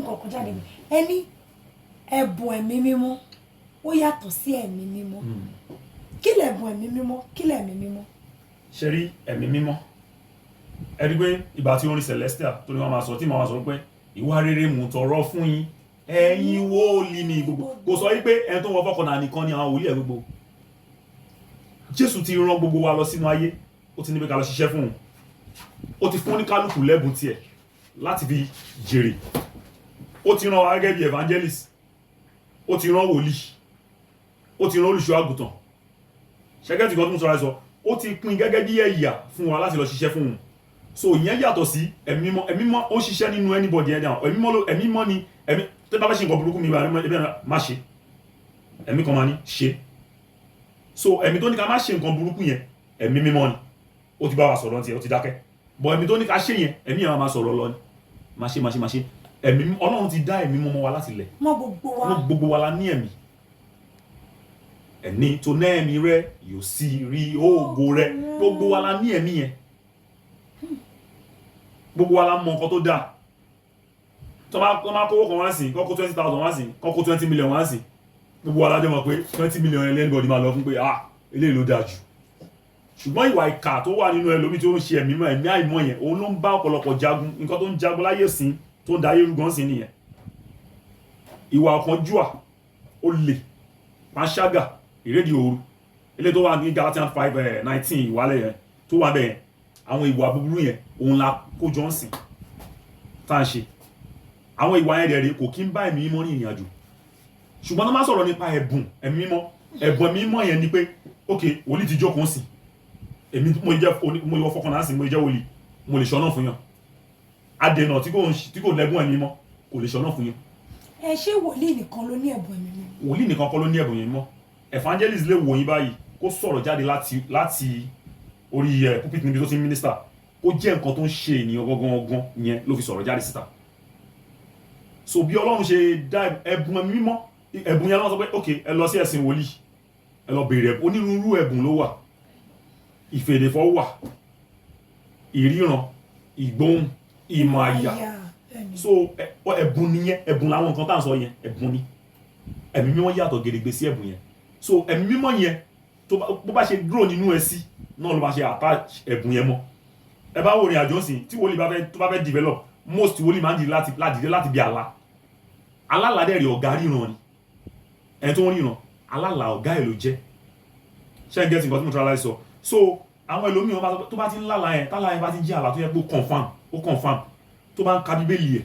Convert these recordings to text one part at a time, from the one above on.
nǹkan kan jáde ẹni ẹ̀bùn ẹ̀mí mímọ́ ó yàtọ̀ sí ẹ̀mí mímọ́ kí lẹ̀bùn ẹ̀mí mímọ́ kí lẹ̀mí mímọ́. ṣe rí ẹ̀mí mímọ́ ẹ rí pé ìgbà tí orin celestial tó ní wọn máa sọ tí màá sọ pé ìwà rere mú tọrọ fún yín ẹ̀yin wòlíì ní gbogbo kò sọ wípé ẹni tó wọ fọkànnà nìkan ni àwọn wòlíì ẹ gbogbo. Jésù ti rán gbogbo wa lọ sínú ayé ó ti ní pé ká lọ ṣiṣẹ́ fún un ó ti fún oníkálukú lẹ́bùn tiẹ̀ láti fi jèrè ó ti rán wa gẹ́gẹ́ bí evangelist ó ti rán wòlíì ó ti rán olùṣọ́ àgùntàn ṣẹ́gẹ́tì kan tó ń sọ ó ti pín gẹ́gẹ́ bí ẹ̀yà fún wa láti lọ ṣiṣẹ́ fún un so ìyẹn yàtọ̀ sí ẹ̀mí mímọ́ ó ṣiṣẹ́ nínú anybody ẹ̀dá ẹ̀mí mímọ́ ni ẹ̀mí tó bá fẹ́ ṣe nǹkan burúkú mi má ṣe ẹ̀mí kan máa ní ṣe so ẹ̀mí tó ní ká má ṣe nǹkan burúkú yẹn ẹ̀mí mímọ́ ni ó ti bá wa sọ̀rọ̀ tiẹ̀ ó ti dákẹ́ bọ̀ ẹ̀mí tó ní ká ṣe yẹn ẹ̀mí yẹn máa sọ̀rọ̀ lọ ni má ṣe ẹ̀mí Ọlọ́run ti dá ẹ̀mí mọ́ wa láti lẹ̀ mọ́ gbogbo wa la ní ẹ̀mí ẹni tó ná ẹ̀mí rẹ̀ yóò sì rí ògo rẹ̀ gbogbo wa la ní ẹ̀mí yẹn gbogbo wa la mọ nǹkan tó dáa tó máa kówó kan wá sí kọ́kó 20,000 wá sí kọ́kó 20 million wá sí gbogbo wa la jẹ́ mọ̀ pé 20 million ẹlẹ́nìbọ̀dì máa lọ fún pé eléyìí ló dáa jù ṣùgbọ́n ìwà ìkà tó wà nínú ẹlòmí tó ń ṣe ẹ̀mí àìmọ́ yẹn òun ló ń bá ọ̀pọ̀lọpọ̀ jagun nǹkan tó ń jagun láyé sí tó ń dayé rúgan sí nìyẹn ìwà ọ̀kánjúà olè panṣágà ìrédìí òru ilé tó wà ní Galatians 5:19 ìwálẹ̀ yẹn tó wà bẹ́ẹ̀ àwọn ìwà búburú yẹn òun la kó jọ ń sìn tá à ń ṣe àwọn ìwà yẹn rẹ̀ kò kí ń bá ẹ̀mí mímọ́ ní ìrìn àjò ṣùgbọ́n tó máa sọ̀rọ̀ nípa ẹ̀bùn ẹ̀mí mímọ́ yẹn ni pé ok wòlíì ti jókòó sìn èmi mo ìwọ fọkànnà sí mo jẹ́ wòlíì mo lè ṣọ́nà fún yàn adènà tí kò lẹ́bùn ẹ̀mí mọ́ kò lè ṣọ́nà fún yàn. ẹ ṣé wòlíì nìkan ló ní ẹ̀bùn ẹ̀mí mímọ́. wòlíì nìkan kọ́ ló ní ẹ̀bùn ẹ̀mí mọ́ evangelist lè wò yín báyìí kó sọ̀rọ̀ jáde láti orí pulpit níbi tó ti ń minister kó jẹ́ nǹkan tó ń ṣe ènìyàn gangan yẹn ló fi sọ̀rọ̀ jáde síta so bí Ọlọ́run ṣe dá ẹ̀bùn ẹ̀mí mímọ́ ẹ̀bùn yẹn lọ́wọ́ sọ pé ok ẹ lọ sí ẹ̀sìn wòlíì ẹ lọ béèrè onírúurú ẹ̀bùn ló wà ìfèdèfọ̀ wà ìríran ìgbóhùn ìmọ̀ àyà so ẹ̀bùn nìyẹn ẹ̀bùn làwọn nǹkan tá à ń sọ yẹn ẹ̀bùn ni ẹ̀mí mímọ́ yàtọ̀ gedegbe sí ẹ̀bùn yẹn so ẹ̀mí mímọ́ yẹn bó bá ṣe grow nínú ẹ sí náà ló bá ṣe attach ẹ̀bùn yẹn mọ́ ẹ bá wo ìrìn àjò sí tí wòlíì tó bá fẹ́ develop most wòlíì máa ń dìde láti bí alálàdẹ̀rì ọ̀gá ríran ni ẹni tó ń ríran alálà ọ̀gá ẹ̀ ló jẹ́ ṣé ń gẹ́tì nǹkan tí mo try láti sọ so àwọn ẹlòmíràn tó bá ti ń lálàá yẹn tálàá yẹn bá ti ń jẹ́ àlá tó yẹ pé ó confam tó bá ń ka bíbélì ẹ̀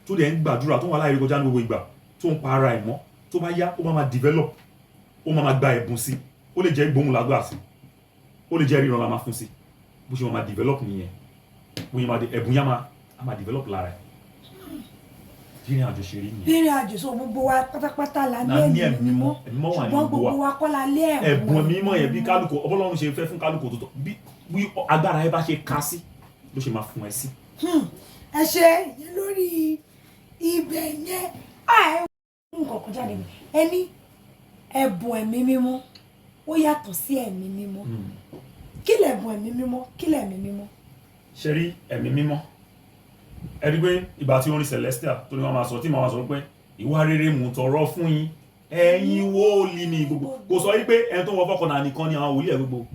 tó dẹ̀ ń gbàdúrà tó wà láì kọjá ní gbogbo ìgbà tó ń pa ara ẹ̀ mọ́ tó bá yá ó máa develop ó máa gba ẹ̀bùn sí ó lè jẹ́ gbóhùn lágbà sí ó lè jẹ́ ríran la máa fún sí bó ṣe máa develop nìyẹn ẹ̀bùn yá máa develop lára ẹ̀ ìrìn àjò ṣe rí nìyẹn. ìrìn àjò so gbogbo wa pátápátá la ní ẹ̀mí mímọ́ ṣùgbọ́n gbogbo wa kọ́ la lé ẹ̀bùn mímọ́ yẹn bí kálukú Ọlọ́run ṣe fẹ́ fún kálukú tó tọ́ bí agbára ẹ bá ṣe ká sí ló ṣe máa fún ẹ sí. ẹ ṣe lórí ibẹ̀ yẹn ẹ nǹkan kan jáde ẹni ẹ̀bùn ẹ̀mí mímọ́ ó yàtọ̀ sí ẹ̀mí mímọ́ kí lẹ̀bùn ẹ̀mí mímọ́ kí lẹ̀mí mímọ́. ṣe rí ẹ̀mí mímọ́ ẹ rí pé ìgbà tí orin celestial tó ní wọn máa sọ tí màá sọ pé ìwà rere mú tọrọ fún yín ẹ̀yin wòlíì ní gbogbo kò sọ wípé ẹni tó wọ fọkànnà nìkan ni àwọn wòlíì ẹ gbogbo.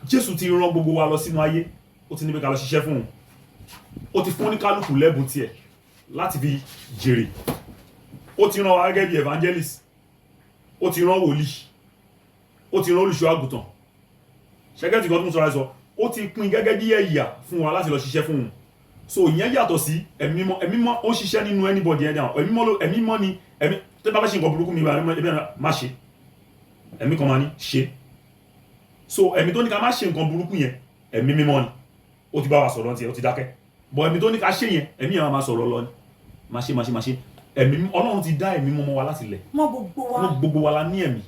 Jésù ti rán gbogbo wa lọ sínú ayé ó ti ní pé ká lọ ṣiṣẹ́ fún un ó ti fún oníkálukú lẹ́bùn tiẹ̀ láti fi jèrè ó ti rán wa gẹ́gẹ́ bí evangelist ó ti rán wòlíì ó ti rán olùṣọ́ àgùntàn ṣẹ́gẹ́tì kan tó ń sọ ó ti pín gẹ́gẹ́ bí ẹ̀yà fún wa láti lọ ṣiṣẹ́ fún un so ìyẹn yàtọ̀ sí ẹ̀mí mímọ́ ó ṣiṣẹ́ nínú anybody ẹ̀dá ẹ̀mí mímọ́ ni ẹ̀mí tó bá fẹ́ ṣe nǹkan burúkú mi má ṣe ẹ̀mí kan máa ní ṣe so ẹ̀mí tó ní ká má ṣe nǹkan burúkú yẹn ẹ̀mí mímọ́ ni ó ti bá wa sọ̀rọ̀ tiẹ̀ ó ti dákẹ́ bọ̀ ẹ̀mí tó ní ká ṣe yẹn ẹ̀mí yẹn máa sọ̀rọ̀ lọ ni má ṣe ẹ̀mí Ọlọ́run ti dá ẹ̀mí mọ́ wa láti lẹ̀ mọ́ gbogbo wa la ní ẹ̀mí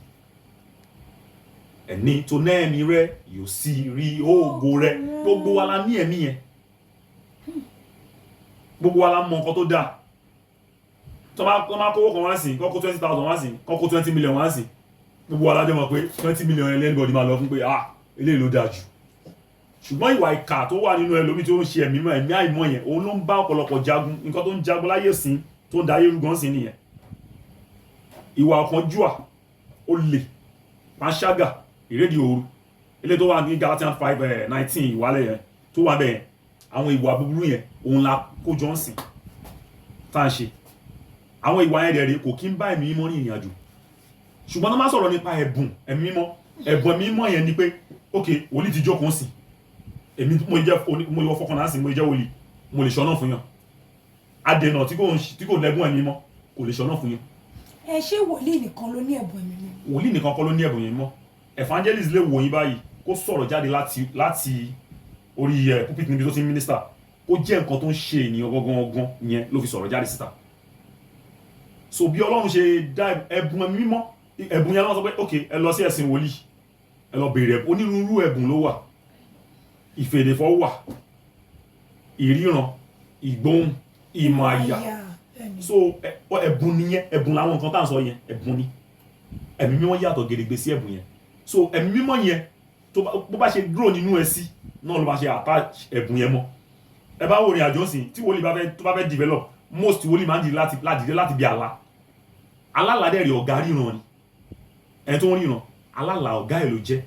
ẹni tó ná ẹ̀mí rẹ̀ yóò sì rí ògo rẹ̀ gbogbo wa la ní ẹ̀mí yẹn gbogbo wa la mọ nǹkan tó dáa tó máa kówó kan wá sí kọ́kó 20,000 wá sí kọ́kó 20 million wá sí gbogbo wa la jẹ́ mọ̀ pé 20 million ẹlẹ́nìbọ̀dì máa lọ fún pé eléyìí ló dáa jù ṣùgbọ́n ìwà ìkà tó wà nínú ẹlòmí tó ń ṣe ẹ̀mí àìmọ́ yẹn òun ló ń bá ọ̀pọ̀lọpọ̀ jagun nǹkan tó ń jagun láyé sí tó ń da ayé rúgan sí nìyẹn. ìwà ọ̀kánjúà olè panṣágà ìrédìí òru ilé tó wà ní Galatians 5:19 ìwálẹ̀ yẹn tó wà bẹ́ẹ̀ àwọn ìwà búburú yẹn òun la kójọ ń sìn tá à ń ṣe àwọn ìwà yẹn rẹ̀ kò kí ń bá ẹ̀mí mímọ́ ní ìrìn àjò ṣùgbọ́n tó máa sọ̀rọ̀ nípa ẹ̀bùn ẹ̀mí mímọ́ yẹn ni pé ok wòlíì ti jókòó sìn èmi mo ìwọ fọkàn náà sìn mo jẹ́ wòlíì mo lè ṣọ́nà fún yàn adènà tí kò lẹ́gùn ẹ̀mí mọ́ kò lè ṣọ́nà fún yàn. ẹ ṣé wòlíì nìkan ló ní ẹ̀bùn ẹ̀mí mímọ́? wòlíì nìkan kọ́ ló ní ẹ̀bùn ẹ̀mí mímọ́ evangelist lè wò yín báyìí kó sọ̀rọ̀ jáde láti orí pulpit níbi tó ti ń minister kó jẹ́ nǹkan tó ń ṣe ènìyàn gangan yẹn ló fi sọ̀rọ̀ jáde síta. so bí Ọlọ́run ṣe dá ẹ̀bùn ẹ̀mí mímọ́ ẹ̀bùn yẹn lọ́wọ́ sọ pé ok ẹ lọ sí ẹ̀sìn wòlíì ẹ lọ bèèrè onírúurú ẹ̀bùn ló wà ìfèdèfọ̀ wà ìríran ìgbóhùn ìmọ̀ àyà so ẹ̀bùn nìyẹn ẹ̀bùn làwọn nǹkan tá à ń sọ yẹn ẹ̀bùn ni ẹ̀mí mímọ́ yàtọ̀ gedegbe sí ẹ̀bùn yẹn so ẹ̀mí mímọ́ yẹn bó bá ṣe grow nínú ẹ sí náà ló bá ṣe attach ẹ̀bùn yẹn mọ́ ẹ bá wo ìrìn àjò sìn tí wòlíì bá fẹ́ develop most wòlíì máa ń dìde láti bí àlá alálàdẹ̀rẹ̀ ọ̀gá ríran ni ẹni tó ń ríran alálà ọ̀gá ẹ̀ ló jẹ́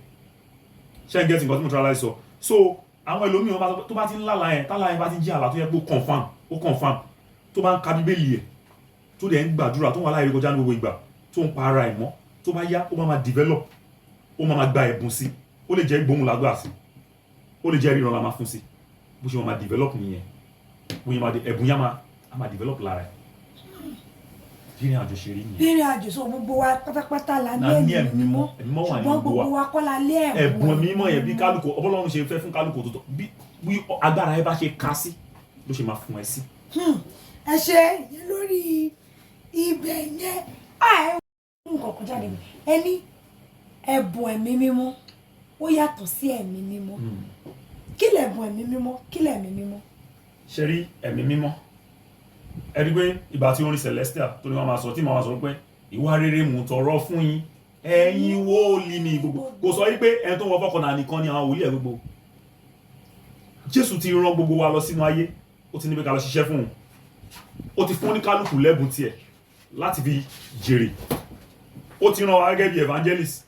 ṣe ń gẹ́tì nǹkan tí mo tọ́ra láti sọ so àwọn ẹlòmíì tó bá ti ń lálàá yẹn tálàá yẹn bá ti ń jẹ́ àlá tó yẹ pé ó confam tó bá ń ka bíbélì ẹ̀ tó dẹ̀ ń gbàdúrà tó wà láì rí kọjá ní gbogbo ìgbà tó ń pa ara ẹ̀ mọ́ tó bá yá ó máa develop ó máa gba ẹ̀bùn sí ó lè jẹ́ gbóhùn lágbà sí ó lè jẹ́ ríran la máa fún sí bó ṣe máa develop nìyẹn ẹ̀bùn yá máa develop lára ẹ̀ ìrìn àjò ṣe rí nìyẹn. ìrìn àjò sọ gbogbo wa pátápátá la ní ẹ̀mí mímọ́ ṣùgbọ́n gbogbo wa kọ́ la lé ẹ̀bùn ẹ̀mí mímọ́ yẹn bí kálukú Ọlọ́run ṣe fẹ́ fún kálukú tó tọ́ bí agbára ẹ bá ṣe ká sí ló ṣe máa fún ẹ sí. ẹ ṣe lórí ibẹ̀ yẹn nǹkan kan jáde mi ẹni ẹ̀bùn ẹ̀mí mímọ́ ó yàtọ̀ sí ẹ̀mí mímọ́ kí lẹ̀bùn ẹ̀mí mímọ́ kí lẹ̀mí mímọ́. ṣe rí ẹ̀mí mímọ́ ẹ rí pé ìgbà tí orin Celestial tó ní wọn máa sọ tí màá sọ pé ìwà rere mú tọrọ fún yín ẹ̀yin wòlíì ní gbogbo kò sọ wípé ẹni tó ń wọ fọkànnà nìkan ni àwọn wòlíì ẹ̀ gbogbo Jésù ti rán gbogbo wa lọ sínú ayé ó ti ní pé ká lọ ṣiṣẹ́ fún òun ó ti fún oníkálukú lẹ́bùn tiẹ̀ láti fi jèrè ó ti rán wa gẹ́gẹ́ bí evangelist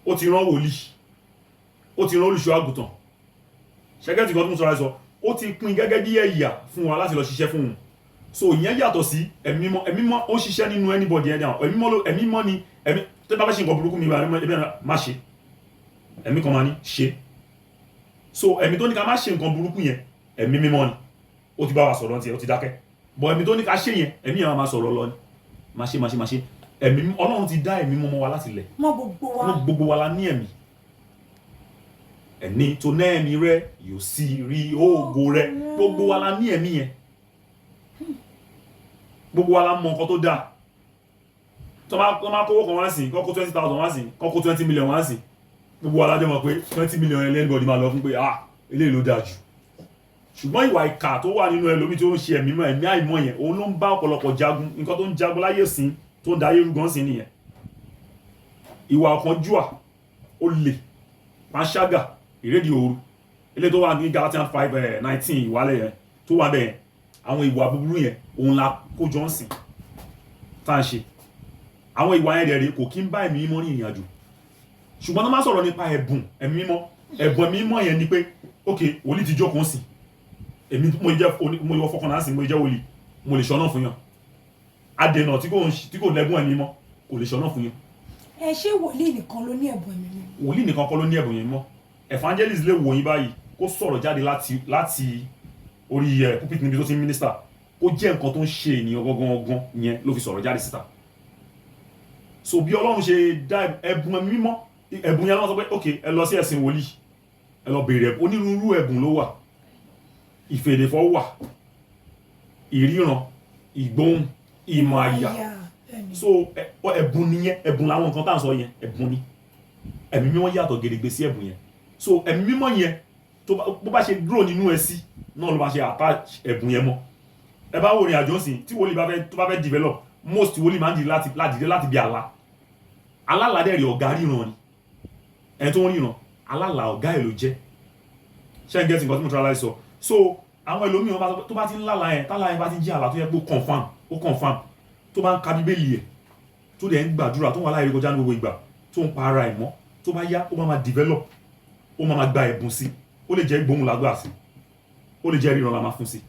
ó ti rán wòlíì ó ti rán olùṣọ́ àgùntàn ṣẹ́gẹ́tì kan tó ń sọ àìsọ ó ti pín gẹ́gẹ́ bí ẹ̀yà fún wa láti lọ ṣiṣẹ́ fún òun so ìyẹn yàtọ̀ sí ẹ̀mí mímọ́ ó ṣiṣẹ́ nínú anybody ẹ̀dá ẹ̀mí mímọ́ ni ẹ̀mí tó bá fẹ́ ṣe nǹkan burúkú mi má ṣe ẹ̀mí kan máa ní ṣe so ẹ̀mí tó ní ká má ṣe nǹkan burúkú yẹn ẹ̀mí mímọ́ ni ó ti bá wa sọ̀rọ̀ tiẹ̀ ó ti dákẹ́ bọ̀ ẹ̀mí tó ní ká ṣe yẹn ẹ̀mí yẹn máa sọ̀rọ̀ lọ ni má ṣe ẹ̀mí Ọlọ́run ti dá ẹ̀mí mọ́ wa láti lẹ̀ mọ́ gbogbo wa la ní ẹ̀mí ẹni tó ní ẹ̀mí rẹ yóò sì rí ògo rẹ gbogbo wa la ní ẹ̀mí yẹn gbogbo wa la mọ nǹkan tó dáa tó máa kówó kan wá sí kọ́kọ́ 20,000 wá sí kọ́kọ́ 20 million wá sí gbogbo wa la jẹ́ mọ̀ pé 20 million anybody máa lọ fún pé eléyìí ló dáa jù ṣùgbọ́n ìwà ìkà tó wà nínú ẹlòmí tó ń ṣe ẹ̀mí àìmọ́ yẹn òun ló ń bá ọ̀pọ̀lọpọ̀ jagun nǹkan tó ń jagun láyé sí tó ń da ayé rúgan sí nìyẹn. ìwà ọ̀kánjúà olè panṣágà ìrédìí òru ilé tó wà ní Galatians 5:19 ìwálẹ̀ yẹn tó wà bẹ́ẹ̀ àwọn ìwà búburú yẹn òun la kójọ ń sìn tá à ń ṣe àwọn ìwà yẹn rẹ̀ kò kí ń bá ẹ̀mí mímọ́ ní ìrìn àjò ṣùgbọ́n tó máa sọ̀rọ̀ nípa ẹ̀bùn ẹ̀mí mímọ́ yẹn ni pé ok wòlíì ti jókòó sìn èmi mo ìwọ fọkàn náà sìn mo jẹ́ wòlíì mo lè ṣọ́nà fún yàn adènà tí kò lẹ́gùn ẹ̀mí mọ́ kò lè ṣọ́nà fún yàn. ẹ ṣé wòlíì nìkan ló ní ẹ̀bùn ẹ̀mí mímọ́? wòlíì nìkan kọ́ ló ní ẹ̀bùn ẹ̀mí mọ́ evangelist lè wò yín báyìí kó sọ̀rọ̀ jáde láti orí pulpit níbi tó ti ń minister kó jẹ́ nǹkan tó ń ṣe ènìyàn gangan yẹn ló fi sọ̀rọ̀ jáde síta. so bí Ọlọ́run ṣe dá ẹ̀bùn ẹ̀mí mímọ́ ẹ̀bùn yẹn lọ́wọ́ sọ pé ok ẹ lọ sí ẹ̀sìn wòlíì ẹ lọ bèèrè onírúurú ẹ̀bùn ló wà ìfèdèfọ̀ wà ìríran ìgbóhùn ìmọ̀ àyà so ẹ̀bùn nìyẹn ẹ̀bùn làwọn nǹkan tá à ń sọ yẹn ẹ̀bùn ni ẹ̀mí mímọ́ yàtọ̀ gedegbe sí ẹ̀bùn yẹn so ẹ̀mí mímọ́ yẹn bó bá ṣe grow nínú ẹ sí náà ló bá ṣe attach ẹ̀bùn yẹn mọ́ ẹ bá wo ìrìn àjò sìn tí wòlíì bá fẹ́ develop most wòlíì máa ń dìde láti bí àlá alálàdẹ̀rẹ̀ ọ̀gá ríran ni ẹni tó ń ríran alálà ọ̀gá ẹ̀ ló jẹ́ ṣé ń gẹ́tì nǹkan tí mo try láti sọ so àwọn ẹlòmíì wọn tó bá ti ń lálàá yẹn tálàá yẹn bá ti ń jẹ́ àlá tó yẹ pé ó confam tó bá ń ka bíbélì ẹ̀ tó dẹ̀ ń gbàdúrà tó wà láì rí kọjá ní gbogbo ìgbà tó ń pa ara ẹ̀ mọ́ tó bá yá ó máa develop ó máa gba ẹ̀bùn sí ó lè jẹ́ gbóhùn lágbà sí ó lè jẹ́ ríran la máa fún sí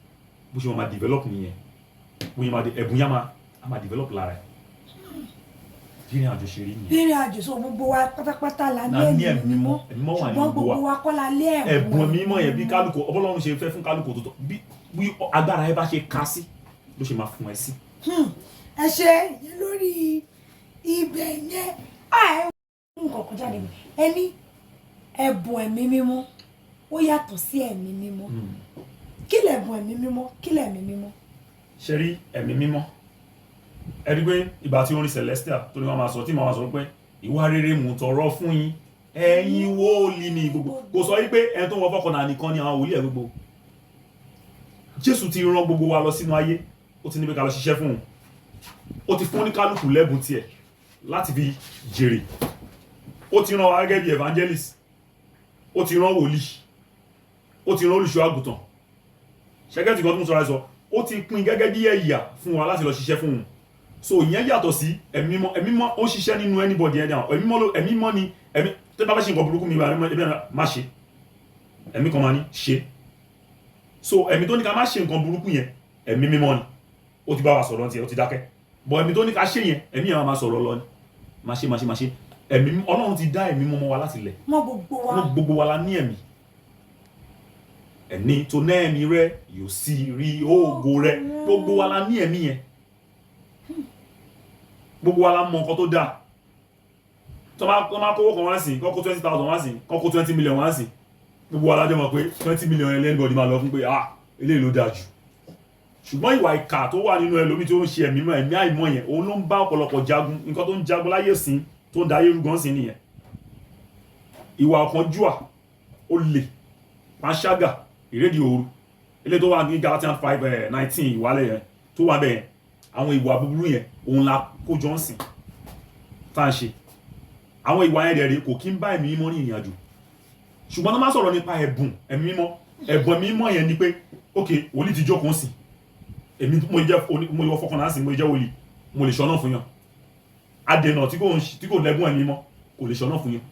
bó ṣe máa develop nìyẹn bó ṣe máa ẹ̀bùn yá máa develop lára ẹ̀ ìrìn àjò ṣe rí nìyẹn. ìrìn àjò sọ gbogbo wa pátápátá la ní ẹ̀mí mímọ́ ṣùgbọ́n gbogbo wa kọ́ la lé ẹ̀bùn mímọ́ yẹn bí kálukú Ọlọ́run ṣe fẹ́ fún kálukú tó tọ́ bí agbára ẹ bá ṣe ká sí ló ṣe máa fún ẹ sí. ẹ ṣe yẹn lórí ibẹ̀ yẹn nǹkan kan jáde ẹni ẹ̀bùn ẹ̀mí mímọ́ ó yàtọ̀ sí ẹ̀mí mímọ́ kí lẹ̀bùn ẹ̀mí mímọ́ kí lẹ̀mí mímọ́. ṣe rí ẹ̀mí mímọ́ ẹ rí pé ìgbà tí orin Celestial tó ní wọn máa sọ tí màá sọ pé ìwà rere mú tọrọ fún yín ẹ̀yin wòlíì ní gbogbo kò sọ wípé ẹni tó ń wọ fọkànnà nìkan ni àwọn wòlíì ẹ̀ gbogbo Jésù ti rán gbogbo wa lọ sínú ayé ó ti ní pé ká lọ ṣiṣẹ́ fún òun ó ti fún oníkálukú lẹ́bùn tiẹ̀ láti fi jèrè ó ti rán wa gẹ́gẹ́ bí evangelist ó ti rán wòlíì ó ti rán olùṣọ́ àgùntàn ṣẹ́gẹ́tì kan tó ń sọ àìsọ ó ti pín gẹ́gẹ́ bí ẹ̀yà fún wa láti lọ ṣiṣẹ́ fún òun so ìyẹn yàtọ̀ sí ẹ̀mí mímọ́ ó ṣiṣẹ́ nínú anybody ẹ̀dá ẹ̀mí mímọ́ ni ẹ̀mí tó bá fẹ́ ṣe nǹkan burúkú mi má ṣe ẹ̀mí kan máa ní ṣe so ẹ̀mí tó ní ká má ṣe nǹkan burúkú yẹn ẹ̀mí mímọ́ ni ó ti bá wa sọ̀rọ̀ tiẹ̀ ó ti dákẹ́ bọ̀ ẹ̀mí tó ní ká ṣe yẹn ẹ̀mí yẹn máa sọ̀rọ̀ lọ ni má ṣe ẹ̀mí Ọlọ́run ti dá ẹ̀mí mọ́ wa láti lẹ̀ mọ́ gbogbo wa la ní ẹ̀mí ẹni tó ná ẹ̀mí rẹ yóò sì rí ògo rẹ gbogbo wa la ní ẹ̀mí yẹn gbogbo wa la mọ nǹkan tó dáa tó máa kówó kan wá sí kọ́kọ́ 20,000 wá sí kọ́kọ́ 20 million wá sí gbogbo wa la jẹ́ mọ̀ pé 20 million anybody máa lọ fún pé eléyìí ló dáa jù ṣùgbọ́n ìwà ìkà tó wà nínú ẹlòmí tó ń ṣe ẹ̀mí àìmọ́ yẹn òun ló ń bá ọ̀pọ̀lọpọ̀ jagun nǹkan tó ń jagun láyé sí tó ń da ayé rúgan sí nìyẹn ìwà ọ̀kánjúà olè panṣágà ìrédìí òru ilé tó wà ní Galatians 5:19 ìwálẹ̀ yẹn tó wà bẹ́ẹ̀ àwọn ìwà búburú yẹn òun la kó jọ ń sìn tá ń ṣe àwọn ìwà yẹn dẹ̀rẹ̀ kò kí ń bá ẹ̀mí mímọ́ ní ìrìn àjò ṣùgbọ́n tó máa sọ̀rọ̀ nípa ẹ̀bùn ẹ̀mí mímọ́ yẹn ni pé ok wòlíì ti jókòó sìn èmi mo yọ fọkànnà sí mo jẹ́ wòlíì mo lè ṣọ́nà fún yàn adènà tí kò lẹ́bùn ẹ̀mí mímọ́ kò lè ṣọ́nà fún yàn.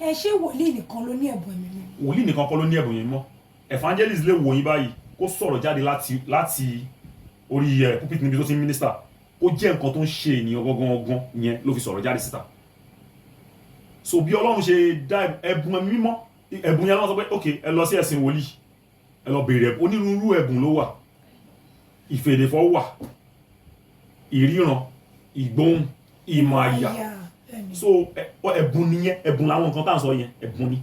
ẹ ṣé wòlíì nìkan ló ní ẹ̀bùn ẹ̀mí mímọ́. wòlíì nìkan kọ́ ló ní ẹ̀bùn ẹ̀mí mímọ́ evangelist lè wò yín báyìí kó sọ̀rọ̀ jáde láti orí pulpit níbi tó ti ń minister ó jẹ́ nǹkan tó ń ṣe ènìyàn gangan yẹn ló fi sọ̀rọ̀ jáde síta so bí Ọlọ́run ṣe dá ẹ̀bùn ẹ̀mí mímọ́ ẹ̀bùn yẹn lọ́wọ́ sọ pé ok ẹ lọ sí ẹ̀sìn wòlíì ẹ lọ béèrè onírúurú ẹ̀bùn ló wà ìfèdèfọ́ wà ìríran ìgbóhùn ìmọ̀ àyà so ẹ̀bùn nìyẹn ẹ̀bùn làwọn nǹkan tá à ń sọ yẹn ẹ̀bùn ni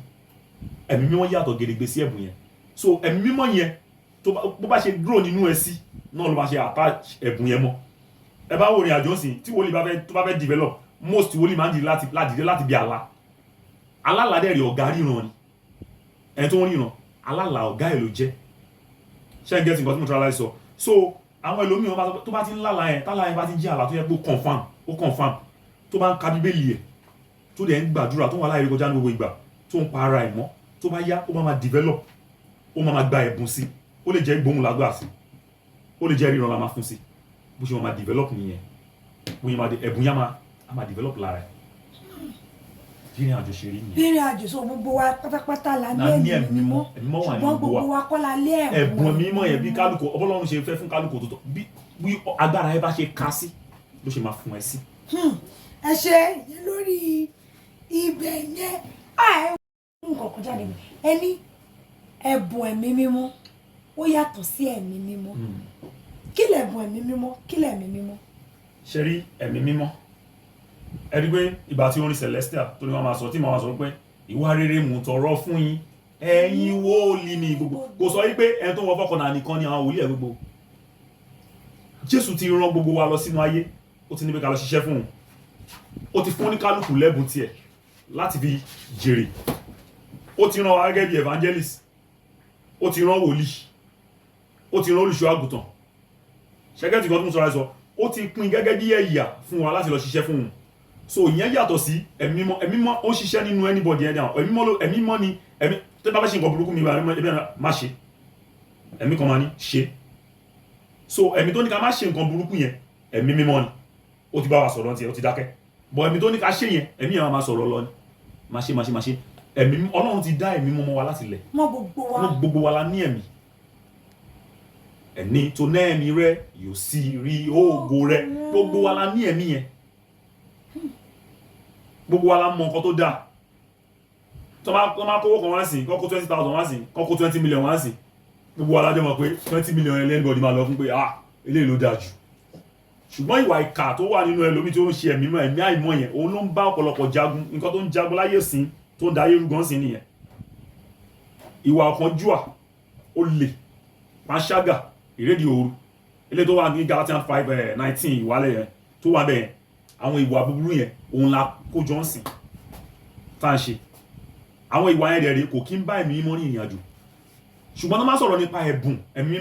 ẹ̀mí mímọ́ yàtọ̀ gèdègbè sí ẹ̀bùn yẹn so ẹ̀mí mímọ́ yẹn bó bá ṣe dúró nínú ẹ sí náà ló bá ṣe attach ẹ̀bùn yẹn mọ́ ẹ bá wo ìrìn àjò sí tí wòlíì tó bá fẹ́ develop most wòlíì máa ń dìde láti bí alálàdẹ̀rẹ̀ ọ̀gá ríran ni ẹni tó ń ríran alálà ọ̀gá ẹ̀ ló jẹ́ ṣé ń gẹ́tì nǹkan tí mo try láti sọ so àwọn ẹlòmíì wọn tó bá ti ń lálàá yẹn tálàá yẹn bá ti ń jẹ́ àlá tó yẹ pé ó confam tó bá ń ka bíbélì ẹ̀ tó dẹ̀ ń gbàdúrà tó wà láì rí kọjá ní gbogbo ìgbà tó ń pa ara ẹ̀ mọ́ tó bá yá ó máa develop ó máa gba ẹ̀bùn sí ó lè jẹ́ gbóhùn lágbà sí ó lè jẹ́ ríran la máa fún sí bó ṣe máa develop nìyẹn bó ṣe ẹ̀bùn yá máa develop lára ẹ̀ ìrìn àjò ṣe rí nìyẹn. ìrìn àjò sọ gbogbo wa pátápátá la ní ẹ̀mí mímọ́ ṣùgbọ́n gbogbo wa kọ́ la lé ẹ̀bùn mímọ́ yẹn bí kálukú Ọlọ́run ṣe fẹ́ fún kálukú tó tọ́ bí agbára ẹ bá ṣe ká sí ló ṣe máa fún ẹ sí. ẹ ṣe yẹn lórí ibẹ̀ yẹn nǹkan kan jáde ẹni ẹ̀bùn ẹ̀mí mímọ́ ó yàtọ̀ sí ẹ̀mí mímọ́ kí lẹ̀bùn ẹ̀mí mímọ́ kí lẹ̀mí mímọ́. ṣe rí ẹ̀mí mímọ́ ẹ rí pé ìgbà tí orin Celestial tó ní wọn máa sọ tí màá sọ pé ìwà rere mú tọrọ fún yín ẹ̀yin wòlíì ní gbogbo kò sọ wípé ẹni tó ń wọ fọkànnà nìkan ni àwọn wòlíì ẹ̀ gbogbo Jésù ti rán gbogbo wa lọ sínú ayé ó ti ní pé ká lọ ṣiṣẹ́ fún òun ó ti fún oníkálukú lẹ́bùn tiẹ̀ láti fi jèrè ó ti rán wa gẹ́gẹ́ bí evangelist ó ti rán wòlíì ó ti rán olùṣọ́ àgùntàn ṣẹ́gẹ́tì kan tó ń sọ àìsọ ó ti pín gẹ́gẹ́ bí ẹ̀yà fún wa láti lọ ṣiṣẹ́ fún òun so ìyẹn yàtọ̀ sí ẹ̀mí mímọ́ ó ṣiṣẹ́ nínú anybody ẹ̀dá ẹ̀mí mímọ́ ni tẹ́ bá fẹ́ ṣe nǹkan burúkú mi má ṣe ẹ̀mí kan máa ní ṣe so ẹ̀mí tó ní ká má ṣe nǹkan burúkú yẹn ẹ̀mí mímọ́ ni ó ti bá wa sọ̀rọ̀ tiẹ̀ ó ti dákẹ́ bọ̀ ẹ̀mí tó ní ká ṣe yẹn ẹ̀mí yẹn máa sọ̀rọ̀ lọ ni má ṣe ẹ̀mí Ọlọ́run ti dá ẹ̀mí mọ́ wa láti lẹ̀ mọ́ gbogbo wa la ní ẹ̀mí ẹni tó ná ẹ̀mí rẹ̀ yóò sì rí ògo rẹ̀ gbogbo wa la ní ẹ̀mí yẹn gbogbo wa la mọ nǹkan tó dáa tó máa kówó kan wá sí kọ́kó 20,000 wá sí kọ́kó 20 million wá sí gbogbo wa la jẹ́ mọ̀ pé 20 million ẹlẹ́nìbọ̀dì máa lọ fún pé eléyìí ló dáa jù ṣùgbọ́n ìwà ìkà tó wà nínú ẹlòmí tó ń ṣe ẹ̀mí àìmọ́ yẹn òun ló ń bá ọ̀pọ̀lọpọ̀ jagun nǹkan tó ń jagun láyé sí tó ń da ayé rúgan sí nìyẹn ìwà ọ̀kánjúà olè panṣágà ìrédìí òru ilé tó wà ní Galatians 5:19 ìwálẹ̀ yẹn tó wà bẹ́ẹ̀ àwọn ìwà búburú yẹn òun la kójọ ń sìn tá à ń ṣe àwọn ìwà yẹn rẹ̀ kò kí ń bá ẹ̀mí mímọ́ ní ìrìn àjò ṣùgbọ́n tó máa sọ̀rọ̀ nípa ẹ̀bùn ẹ̀mí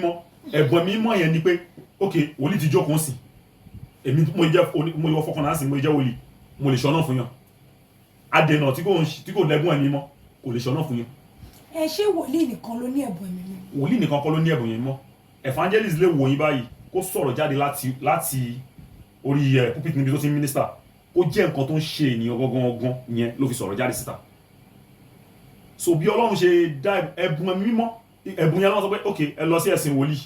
mímọ́ yẹn ni pé ok wòlíì ti jókòó sí èmi mo yọ fọkàn láti mo jẹ́ wòlíì mo lè ṣọ́nà fún yàn adènà tí kò lẹ́bùn ẹ̀mí mọ́ kò lè ṣọ́nà fún yàn. ẹ ṣé wòlíì nìkan ló ní ẹ̀bùn ẹ̀mí mọ́. wòlíì nìkan kọ́ ló ní ẹ̀bùn ẹ̀mí mọ́ evangelist lè wò yín báyìí kó sọ̀rọ̀ jáde láti orí pulpit níbi tó ti ń mínísítà kó jẹ́ nǹkan tó ń ṣe ènìyàn gangan yẹn ló fi sọ̀rọ̀ jáde síta so bí Ọlọ́run ṣe dá ẹ̀bùn ẹ̀mí mímọ́ ẹ̀bùn yẹn lọ́wọ́ sọ pé ok ẹ lọ sí ẹ̀sìn wòlíì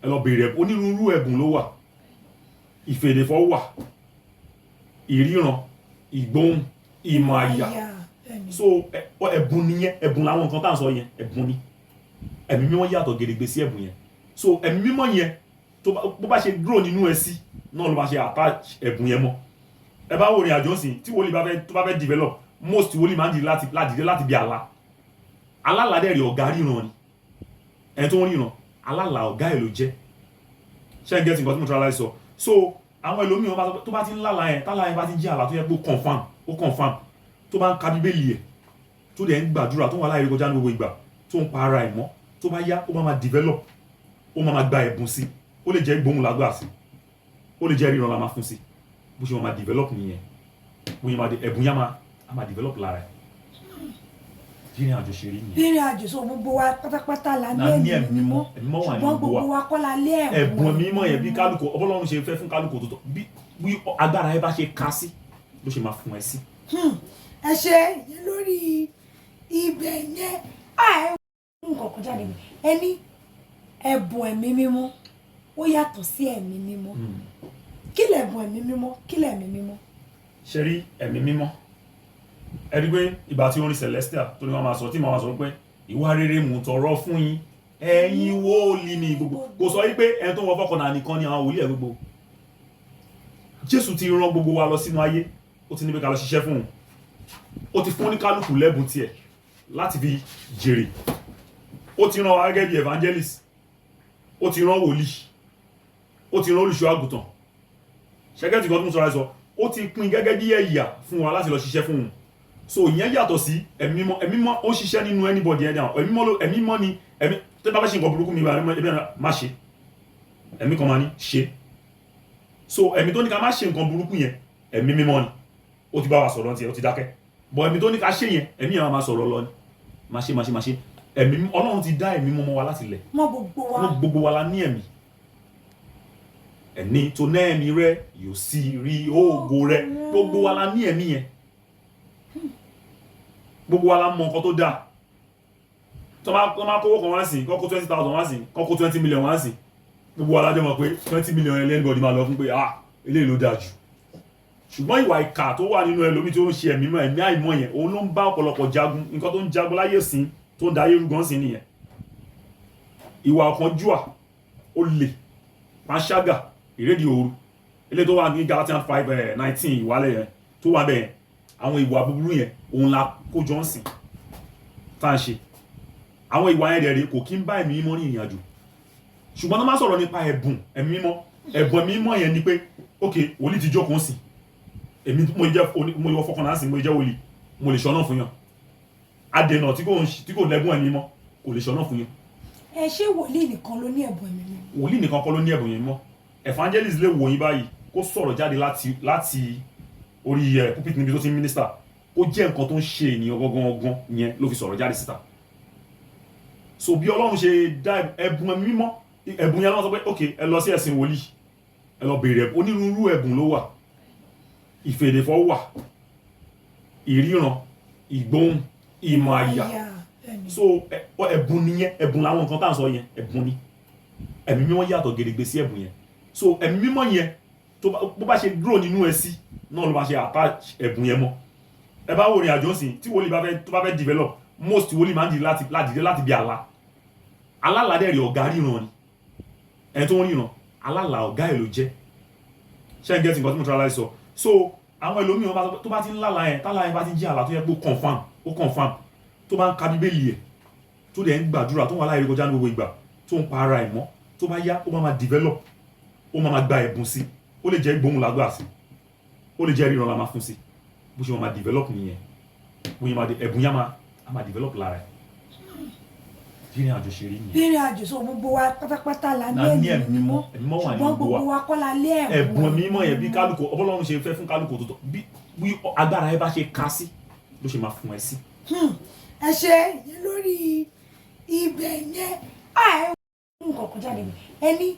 ẹ lọ béèrè onírúurú ẹ̀bùn ló wà ìfèdèfọ́ wà ìríran ìgbóhùn ìmọ̀ àyà so ẹ̀bùn nìyẹn ẹ̀bùn làwọn nǹkan tá à ń sọ yẹn ẹ̀bùn ni ẹ̀mí mímọ́ yàtọ̀ gedegbe sí ẹ̀bùn yẹn so ẹ̀mí mímọ́ yẹn bó bá ṣe dúró nínú ẹ sí náà ló bá ṣe attach ẹ̀bùn yẹn mọ́ ẹ bá wò rìn àjò sìn tí wòlíì tó bá fẹ́ develop most wòlíì máa ń dìde láti bí alálàdẹ̀rẹ̀ ọ̀gá ríran ni ẹni tó ń ríran alálà ọ̀gá ẹ̀ ló jẹ́ ṣe ń gẹ́tì nǹkan tí mo tọ́ra láti sọ so àwọn ẹlòmíràn tó bá ti ń lálàá yẹn tálàá yẹn bá ti ń jẹ́ àlá tó yẹ pé ó confam tó bá ń ka bíbélì ẹ̀ tó dẹ̀ ń gbàdúrà tó wà láì rékọjá ní gbogbo ìgbà tó ń pa ara ẹ̀ mọ́ tó bá yá ó máa develop ó máa gba ẹ̀bùn sí ó lè jẹ́ ìgbóhùn lágbà sí ó lè jẹ́ ríran la máa fún sí bó ṣe máa develop nìyẹn bóyá ẹ̀bùn yá máa develop lára ẹ̀ ìrìn àjò ṣe rí nìyẹn. ìrìn àjò sọ gbogbo wa pátápátá la ní ẹ̀mí mímọ́ ṣùgbọ́n gbogbo wa kọ́ la lé ẹ̀bùn mímọ́ yẹn bí kálukú Ọlọ́run ṣe fẹ́ fún kálukú tó tọ́ bí agbára ẹ bá ṣe ká sí ló ṣe máa fún ẹ sí. ẹ ṣe lórí ibẹ̀ yẹn nǹkan kan jáde ẹni ẹ̀bùn ẹ̀mí mímọ́ ó yàtọ̀ sí ẹ̀mí mímọ́ kí lẹ̀bùn ẹ̀mí mímọ́ kí lẹ̀mí mímọ́. ṣe rí ẹ̀mí mímọ́ ẹ̀rí pé ìgbà tí orin Celestial tó ní wọ́n máa sọ tí wọ́n máa sọ pé ìwà rere mú tọrọ fún yín ẹ̀yin wòlíì ní gbogbo kò sọ wípé ẹni tó ń wọ fọkànnà nìkan ni àwọn wòlíì ẹ̀ gbogbo Jésù ti rán gbogbo wa lọ sínú ayé ó ti ní pé ká lọ ṣiṣẹ́ fún un ó ti fún oníkálukú lẹ́bùn tiẹ̀ láti fi jèrè ó ti rán wa gẹ́gẹ́ bí evangelist ó ti rán wòlíì ó ti rán olùṣọ́ àgùntàn ṣẹ́gẹ́tì kan tó ń sọ ó ti pín gẹ́gẹ́ bí ẹ̀yà fún wa láti lọ ṣiṣẹ́ fún un so ìyẹn yàtọ̀ sí ẹ̀mí mímọ́ ó ṣiṣẹ́ nínú anybody ẹ̀dá ẹ̀mí mímọ́ ni ẹ̀mí tẹ́ bá fẹ́ ṣe nǹkan burúkú mi má ṣe ẹ̀mí kan máa ní ṣe so ẹ̀mí tó ní ká má ṣe nǹkan burúkú yẹn ẹ̀mí mímọ́ ni ó ti bá wa sọ̀rọ̀ tiẹ̀ ó ti dákẹ́ bọ̀ ẹ̀mí tó ní ká ṣe yẹn ẹ̀mí yẹn máa sọ̀rọ̀ lọ ni má ṣe ẹ̀mí Ọlọ́run ti dá ẹ̀mí mọ́ wa láti lẹ̀ mọ́ gbogbo wa la ní ẹ̀mí tó ná ẹ̀mí rẹ̀ yóò sì rí ògo rẹ̀ gbogbo wa la ní ẹ̀mí yẹn gbogbo wa la mọ nǹkan tó dáa tó máa kówó kan wá sí kọ́kó 20,000 wá sí kọ́kó 20 million wá sí gbogbo wa la jẹ́ mọ̀ pé 20 million ẹlẹ́nìbọ̀dì máa lọ fún pé eléyìí ló dáa jù ṣùgbọ́n ìwà ìkà tó wà nínú ẹlòmí tó ń ṣe ẹ̀mí àìmọ́ yẹn òun ló ń bá ọ̀pọ̀lọpọ̀ jagun nǹkan tó ń jagun láyé sí tó ń da ayé rúgan sí nìyẹn ìwà ọ̀kánjúà olè panṣágà ìrédìí òru ilé tó wà ní Galatians 5:19 ìwálẹ̀ yẹn tó wà bẹ́ẹ̀ àwọn ìwà búburú yẹn òun la kójọ ń sìn tá à ń ṣe àwọn ìwà yẹn rẹ̀ kò kí ń bá ẹ̀mí mímọ́ ní ìrìn àjò ṣùgbọ́n tó máa sọ̀rọ̀ nípa ẹ̀bùn ẹ̀mí mímọ́ yẹn ni pé ok wòlíì ti jókòó sí èmi mo yọ fọkàn láti mo jẹ́ wòlíì mo lè ṣọ́nà fún yàn adènà tí kò lẹ́bùn ẹ̀mí mọ́ kò lè ṣọ́nà fún yàn. ẹ ṣé wòlíì nìkan ló ní ẹ̀bùn ẹ̀mí mọ́. wòlíì nìkan kọ́ ló ní ẹ̀bùn ẹ̀mí mọ́ evangelist lè wò yín báyìí kó sọ̀rọ̀ jáde láti orí pulpit níbi tó ti ń mínísítà kó jẹ́ nǹkan tó ń ṣe ènìyàn gangan yẹn ló fi sọ̀rọ̀ jáde síta so bí Ọlọ́run ṣe dá ẹ̀bùn ẹ̀mí mímọ́ ẹ̀bùn yẹn lọ́wọ́ sọ pé ok ẹ lọ sí ẹ̀sìn wòlíì ẹ lọ béèrè onírúurú ẹ̀bùn ló wà ìfèdèfọ̀ wà ìríran ìgbóhùn ìmọ̀ àyà so ẹ̀bùn nìyẹn ẹ̀bùn làwọn nǹkan tá à ń sọ yẹn ẹ̀bùn ni ẹ̀mí mímọ́ yàtọ̀ gedegbe sí ẹ̀bùn yẹn so ẹ̀mí mímọ́ yẹn bó bá ṣe dúró nínú ẹ sí náà ló bá ṣe attach ẹ̀bùn yẹn mọ́ ẹ bá wo ìrìn àjò sìn tí wòlíì tó bá fẹ́ develop most wòlíì máa ń dìde láti bí àlá alálàdẹ̀rì ọ̀gá ríran ni ẹni tó ń ríran alálà ọ̀gá ẹ̀ ló jẹ́ ṣé ń gẹ́tì nǹkan tí mo tọ́ra láì sọ so àwọn ẹlòmíràn tó bá ti ń lálàá yẹn tálàá yẹn bá ti ń jẹ́ àlá tó yẹ pé ó confam tó bá ń ka bíbélì ẹ̀ tó dẹ̀ ń gbàdúrà tó wà láì rí kọjá ní gbogbo ìgbà tó ń pa ara ẹ̀ mọ́ tó bá yá ó máa develop ó máa gba ẹ̀bùn sí ó lè jẹ́ gbóhùn lágbà sí ó lè jẹ́ ríran la máa fún sí bó ṣe máa develop nìyẹn bóyá ẹ̀bùn yá máa develop lára ẹ̀ ìrìn àjò ṣe rí nìyẹn. ìrìn àjò so gbogbo wa pátápátá la ní ẹ̀mí mímọ́ ṣùgbọ́n gbogbo wa kọ́ la lé ẹ̀bùn mímọ́ yẹn bí kálukú Ọlọ́run ṣe fẹ́ fún kálukú tó tọ́ bí agbára ẹ bá ṣe ká sí ló ṣe máa fún ẹ sí. ẹ ṣe lórí ibẹ̀ yẹn nǹkan kan jáde mi ẹni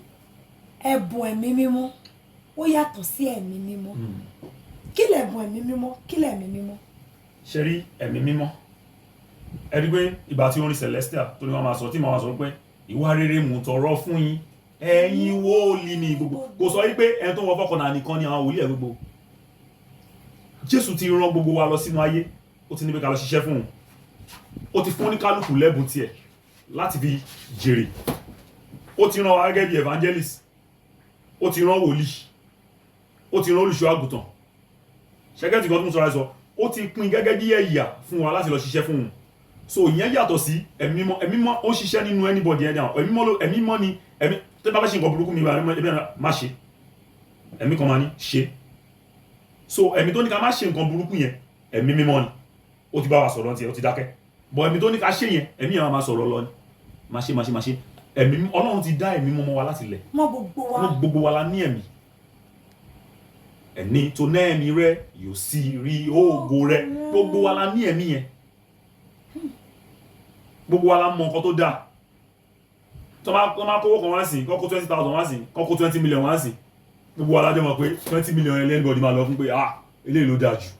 ẹ̀bùn ẹ̀mí mímọ́ ó yàtọ̀ sí ẹ̀mí mímọ́ kí lẹ̀bùn ẹ̀mí mímọ́ kí lẹ̀mí mímọ́. ṣe rí ẹ̀mí mímọ́ ẹ rí pé ìgbà tí orin Celestial tó ní wọn máa sọ tí wọn máa sọ pé ìwà rere mú tọrọ fún yín ẹ̀yin wòlíì ní gbogbo kò sọ wípé ẹni tó wọ fọkànnà nìkan ni àwọn wòlíì ẹ gbogbo Jésù ti rán gbogbo wa lọ sínú ayé ó ti ní pé ká lọ ṣiṣẹ́ fún òun ó ti fún oníkálukú lẹ́bùn tiẹ̀ láti fi jèrè ó ti rán wa gẹ́gẹ́ bí evangelist ó ti rán wòlíì ó ti rán olùṣọ́ àgùntàn ṣẹ́gẹ́tì kan tó ń sọ àìsọ ó ti pín gẹ́gẹ́ bí ẹ̀yà fún wa láti lọ ṣiṣẹ́ fún òun so ìyẹn yàtọ̀ sí ẹ̀mí mímọ́ ó ṣiṣẹ́ nínú anybody ẹ̀dá ẹ̀mí mímọ́ ni ẹ̀mí tó bá fẹ́ ṣe nǹkan burúkú mi má ṣe ẹ̀mí kan máa ní ṣe so ẹ̀mí tó ní ká má ṣe nǹkan burúkú yẹn ẹ̀mí mímọ́ ni ó ti bá wa sọ̀rọ̀ tiẹ̀ ó ti dákẹ́ bọ̀ ẹ̀mí tó ní ká ṣe yẹn ẹ̀mí yẹn máa sọ̀rọ̀ lọ ni má ṣe ẹ̀mí Ọlọ́run ti dá ẹ̀mí mọ́ wa láti lẹ̀ mọ́ gbogbo wa la ní ẹ̀mí ẹni tó ní ẹ̀mí rẹ yóò sì rí ògo rẹ gbogbo wa la ní ẹ̀mí yẹn gbogbo wa la mọ nǹkan tó dáa tó máa kówó kan wá sí kọ́kọ́ 20,000 wá sí kọ́kọ́ 20 million wá sí gbogbo wa la jẹ́ mọ̀ pé 20 million ẹlẹ́nìbọ̀dì máa lọ fún pé eléyìí ló dáa jù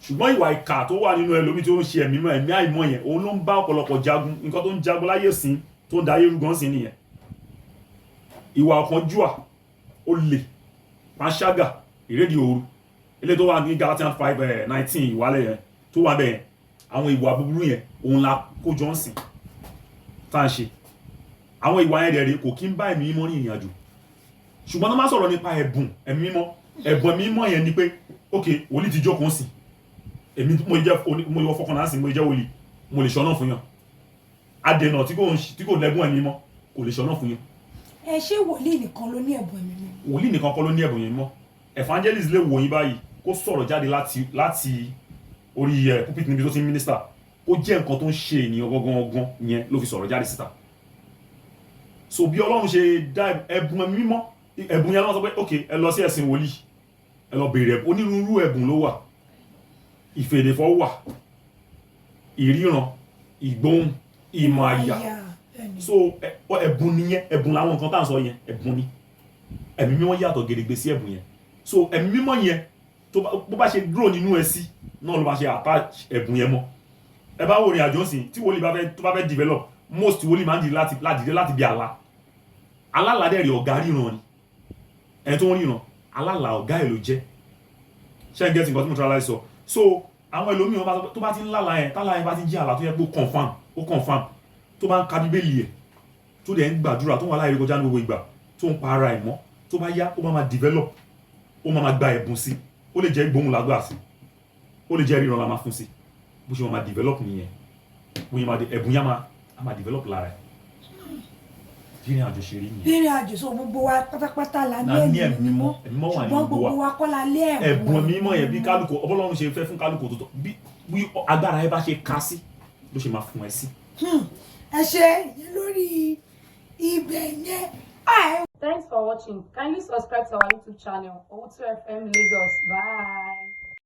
ṣùgbọ́n ìwà ìkà tó wà nínú ẹlòmí tí ó ń ṣe ẹ̀mí àìmọ́ yẹn òun ló ń bá ọ̀pọ̀lọpọ̀ jagun nǹkan tó ń jagun láyé sìn tó ń da ayé rúgan sí nìyẹn ìwà ọ̀kánjúà olè panṣágà ìrédìí òru ilé tó wà ní Galatians 5:19 ìwálẹ̀ yẹn tó wà bẹ́ẹ̀ àwọn ìwà búburú yẹn òun la kójọ ń sìn tá à ń ṣe àwọn ìwà yẹn dẹ̀ rí kò kí ń bá ẹ̀mí mímọ́ ní ìrìn àjò ṣùgbọ́n tó máa sọ̀rọ̀ nípa ẹ̀bùn ẹ̀mí mímọ́ yẹn ni pé ok wòlíì ti jókòó sìn èmi mo yọ fọkànlá sí mo jẹ́ wòlíì mo lè ṣọ́nà fún yàn adènà tí kò lẹ́gùn ẹ̀mí mọ́ kò lè ṣọ́nà fún yàn. ẹ ṣé wòlíì nìkan ló ní ẹ̀bùn ẹ̀mí mímọ́. wòlíì nìkan kọ́ ló ní ẹ̀bùn ẹ̀mí mímọ́ evangelist lè wò yín báyìí kó sọ̀rọ̀ jáde láti orí pulpit níbi tó ti ń minister kó jẹ́ nǹkan tó ń ṣe ènìyàn gangan yẹn ló fi sọ̀rọ̀ jáde síta so bí Ọlọ́run ṣe dá ẹ̀bùn ẹ̀mí mímọ́ ẹ̀bùn yẹn lọ́wọ́ sọ pé ok ẹ lọ sí ẹ̀sìn wòlíì ẹ lọ béèrè onírúurú ẹ̀bùn ló wà ìfèdèfọ̀ wà ìríran ìgbóhùn ìmọ̀ àyà so ẹ̀bùn nìyẹn ẹ̀bùn làwọn nǹkan tá à ń sọ yẹn ẹ̀bùn ni ẹ̀mí mímọ́ yàtọ̀ gedegbe sí ẹ̀bùn yẹn so ẹ̀mí mímọ́ yẹn bó bá ṣe dúró nínú ẹ sí náà ló bá ṣe attach ẹ̀bùn yẹn mọ́ ẹ bá wo ìrìn àjò sìn tí wòlíì tó bá fẹ́ develop most wòlíì máa ń dìde láti bí àlá alálàdẹ̀rì ọ̀gá ríran ni ẹni tó ń ríran alálà ọ̀gá ẹ̀ ló jẹ́ ṣé ń gẹ́tì nǹkan tí mo tọ́ra láì sọ so àwọn ẹlòmíràn tó bá ti ń lálàá yẹn tálàá yẹn bá ti ń jẹ́ àlá tó yẹ pé ó confam tó bá ń ka bíbélì ẹ̀ tó dẹ̀ ń gbàdúrà tó wà láì rí kọjá ní gbogbo ìgbà tó ń pa ara ẹ̀ mọ́ tó bá yá ó máa develop ó máa gba ẹ̀bùn sí ó lè jẹ́ gbóhùn lágbà sí ó lè jẹ́ ríran la máa fún sí bó ṣe máa develop nìyẹn bóyá ẹ̀bùn yá máa develop lára ẹ̀ ìrìn àjò ṣe rí nìyẹn. ìrìn àjò so gbogbo wa pátápátá la ní ẹ̀mí mímọ́ ṣùgbọ́n gbogbo wa kọ́ la lé ẹ̀bùn mímọ́ yẹn bí kálukú Ọlọ́run ṣe fẹ́ fún kálukú tó tọ́ bí agbára ẹ bá ṣe ká sí ló ṣe máa fún ẹ sí. ẹ ṣe lórí ibẹ̀ yẹn. Thanks for watching. Kindly subscribe to our YouTube channel, Owutu FM Lagos. Bye.